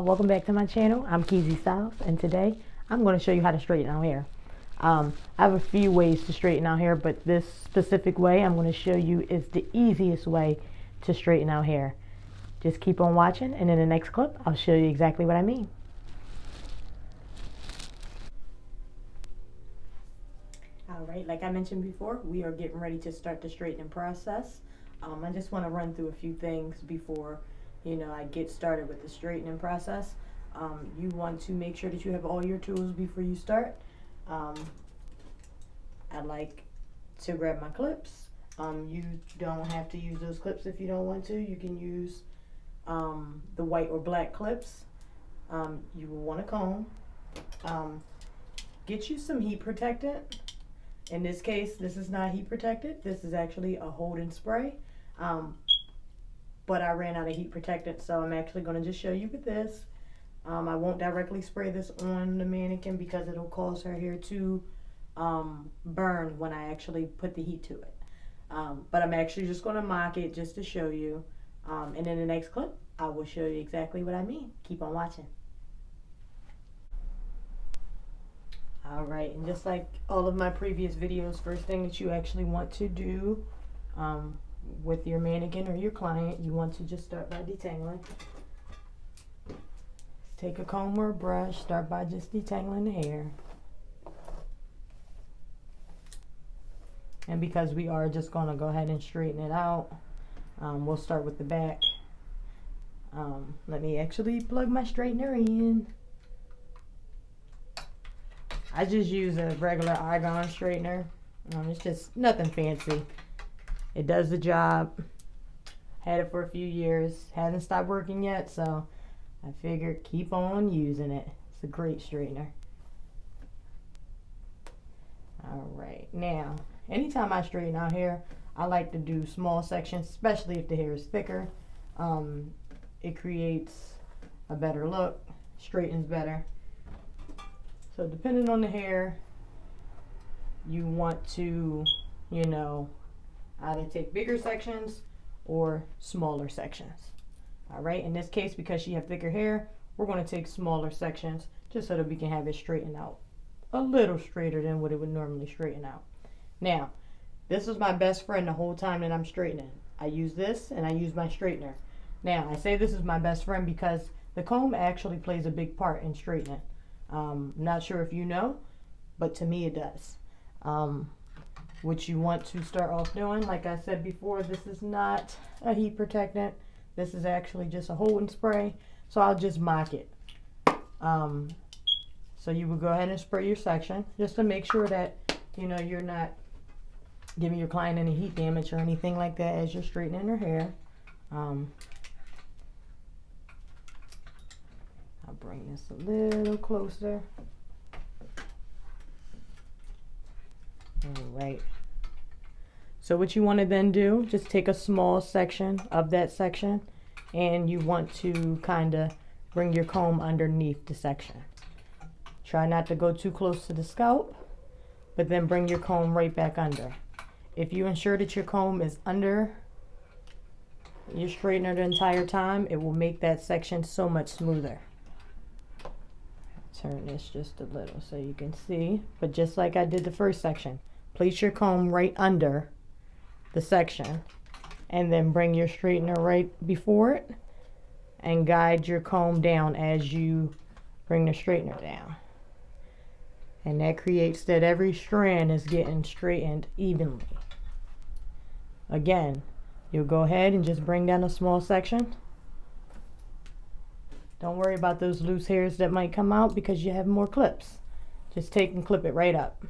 Welcome back to my channel. I'm Keezy Styles, and today I'm going to show you how to straighten out hair. I have a few ways to straighten out hair, but this specific way I'm going to show you is the easiest way to straighten out hair. Just keep on watching, and in the next clip I'll show you exactly what I mean. Alright, like I mentioned before, we are getting ready to start the straightening process. I just want to run through a few things before I get started with the straightening process. You want to make sure that you have all your tools before you start. I like to grab my clips. You don't have to use those clips if you don't want to. You can use the white or black clips. You will want a comb. Get you some heat protectant. In this case, this is not heat protected. This is actually a hold and spray. But I ran out of heat protectant, so I'm actually going to just show you with this. I won't directly spray this on the mannequin because it'll cause her hair to burn when I actually put the heat to it. But I'm actually just going to mock it just to show you. And in the next clip, I will show you exactly what I mean. Keep on watching. Alright, and just like all of my previous videos, first thing that you actually want to do with your mannequin or your client, you want to just start by detangling. Take a comb or a brush, start by just detangling the hair. And because we are just going to go ahead and straighten it out, we'll start with the back. Let me actually plug my straightener in. I just use a regular Argan straightener. It's just nothing fancy. It does the job. Had it for a few years. Hasn't stopped working yet, so I figured keep on using it. It's a great straightener. Alright, now, anytime I straighten out hair, I like to do small sections, especially if the hair is thicker. It creates a better look, straightens better. So depending on the hair, you want to, either take bigger sections or smaller sections. Alright, in this case, because she has thicker hair, we're going to take smaller sections just so that we can have it straightened out a little straighter than what it would normally straighten out. Now, this is my best friend the whole time that I'm straightening. I use this and I use my straightener. Now, I say this is my best friend because the comb actually plays a big part in straightening. Not sure if you know, but to me it does. What you want to start off doing, like I said before, this is not a heat protectant. This is actually just a hold and spray. So I'll just mock it. So you would go ahead and spray your section just to make sure that you're not giving your client any heat damage or anything like that as you're straightening her hair. I'll bring this a little closer. Alright. So what you want to then do, just take a small section of that section and you want to kind of bring your comb underneath the section. Try not to go too close to the scalp, but then bring your comb right back under. If you ensure that your comb is under your straightener the entire time, it will make that section so much smoother. Turn this just a little so you can see, but just like I did the first section, place your comb right under the section and then bring your straightener right before it and guide your comb down as you bring the straightener down. And that creates that every strand is getting straightened evenly. Again, you'll go ahead and just bring down a small section. Don't worry about those loose hairs that might come out because you have more clips. Just take and clip it right up.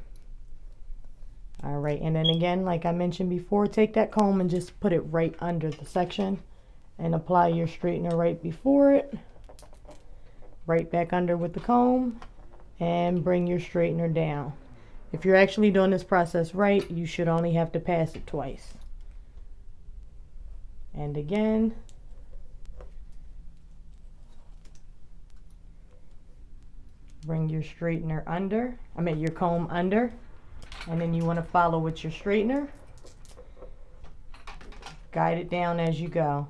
Alright, and then again, like I mentioned before, take that comb and just put it right under the section and apply your straightener right before it. Right back under with the comb and bring your straightener down. If you're actually doing this process right, you should only have to pass it twice. And again. Bring your straightener under, your comb under, and then you want to follow with your straightener. Guide it down as you go.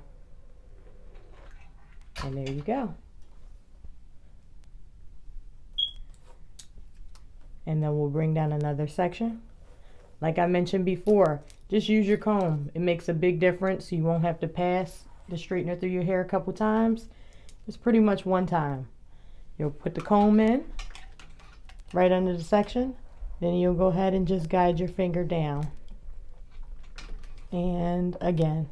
And there you go. and then we'll bring down another section. Like I mentioned before, just use your comb. It makes a big difference. You won't have to pass the straightener through your hair a couple times. It's pretty much one time. You'll put the comb in right under the section. Then you'll go ahead and just guide your finger down. And again.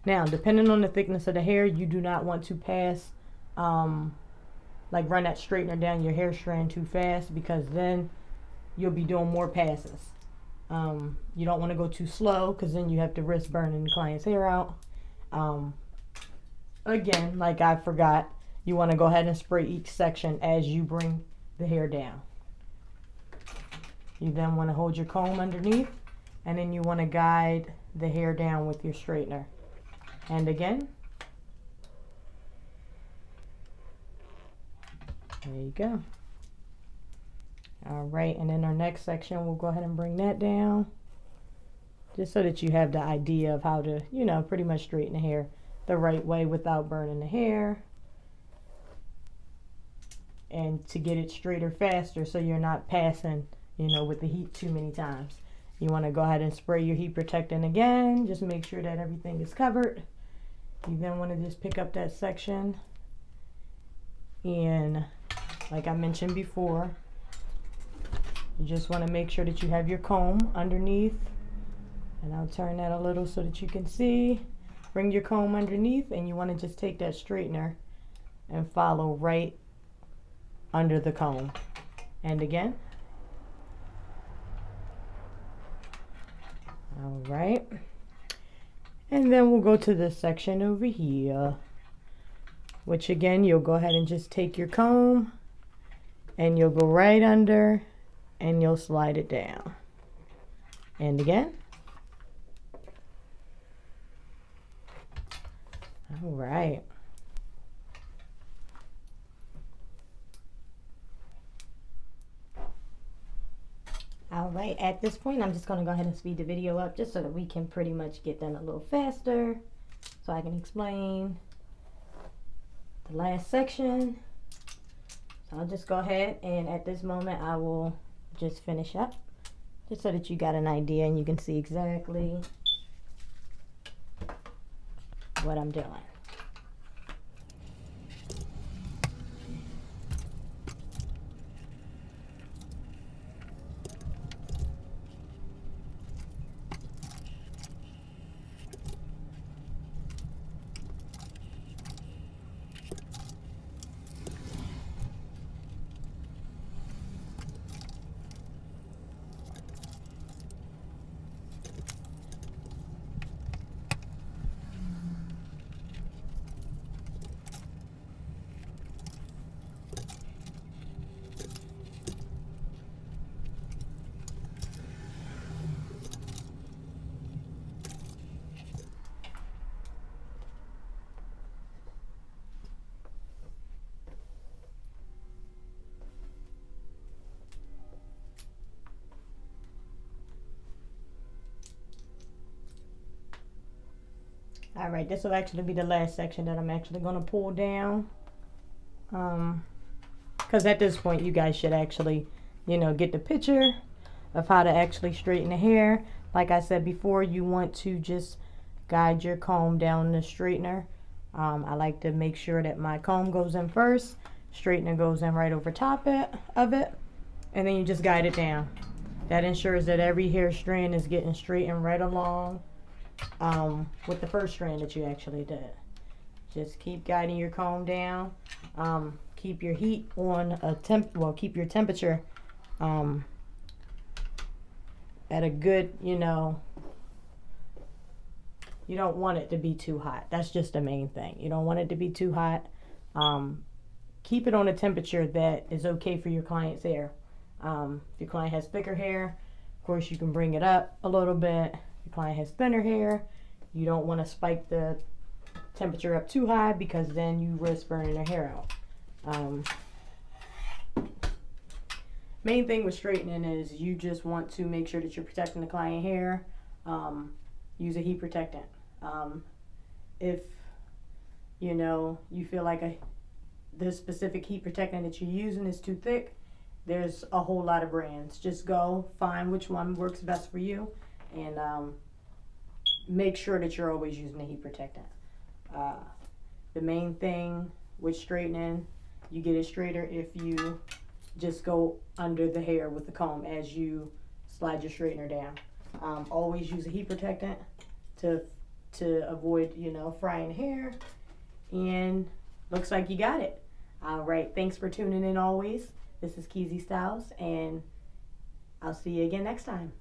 Now, depending on the thickness of the hair, you do not want to pass, like run that straightener down your hair strand too fast, because then you'll be doing more passes. You don't want to go too slow, because then you have to risk burning the client's hair out. Again, like I forgot, you want to go ahead and spray each section as you bring the hair down. You then want to hold your comb underneath, and then you want to guide the hair down with your straightener. And again, there you go. All right, and then our next section, we'll go ahead and bring that down, just so that you have the idea of how to, you know, pretty much straighten the hair the right way without burning the hair, and to get it straighter faster, so you're not passing, you know, with the heat too many times. You want to go ahead and spray your heat protectant again. Just make sure that everything is covered. You then want to just pick up that section, and like I mentioned before, you just want to make sure that you have your comb underneath, and I'll turn that a little so that you can see. Bring your comb underneath, and you want to just take that straightener and follow right under the comb. And again. All right. And then we'll go to this section over here, which again, you'll go ahead and just take your comb, and you'll go right under, and you'll slide it down. And again. All right. All right, at this point, I'm just going to go ahead and speed the video up just so that we can pretty much get done a little faster, so I can explain the last section. So I'll just go ahead, and at this moment, I will just finish up, just so that you got an idea and you can see exactly what I'm doing. All right, this will actually be the last section that I'm actually going to pull down. Because at this point, you guys should actually, you know, get the picture of how to actually straighten the hair. Like I said before, you want to just guide your comb down the straightener. I like to make sure that my comb goes in first, straightener goes in right over top of it, and then you just guide it down. That ensures that every hair strand is getting straightened right along with the first strand that you actually did. Just keep guiding your comb down. Keep your heat on a keep your temperature at a good, you know, you don't want it to be too hot. That's just the main thing. You don't want it to be too hot. Keep it on a temperature that is okay for your client's hair. If your client has thicker hair, of course you can bring it up a little bit. If your client has thinner hair, you don't want to spike the temperature up too high, because then you risk burning their hair out. Main thing with straightening is you just want to make sure that you're protecting the client hair. Use a heat protectant. If you know you feel like the specific heat protectant that you're using is too thick, there's a whole lot of brands. Just go find which one works best for you, and make sure that you're always using a heat protectant. The main thing with straightening, you get it straighter if you just go under the hair with the comb as you slide your straightener down. Always use a heat protectant to avoid, frying hair. And looks like you got it. All right, thanks for tuning in always. This is Keezy Styles, and I'll see you again next time.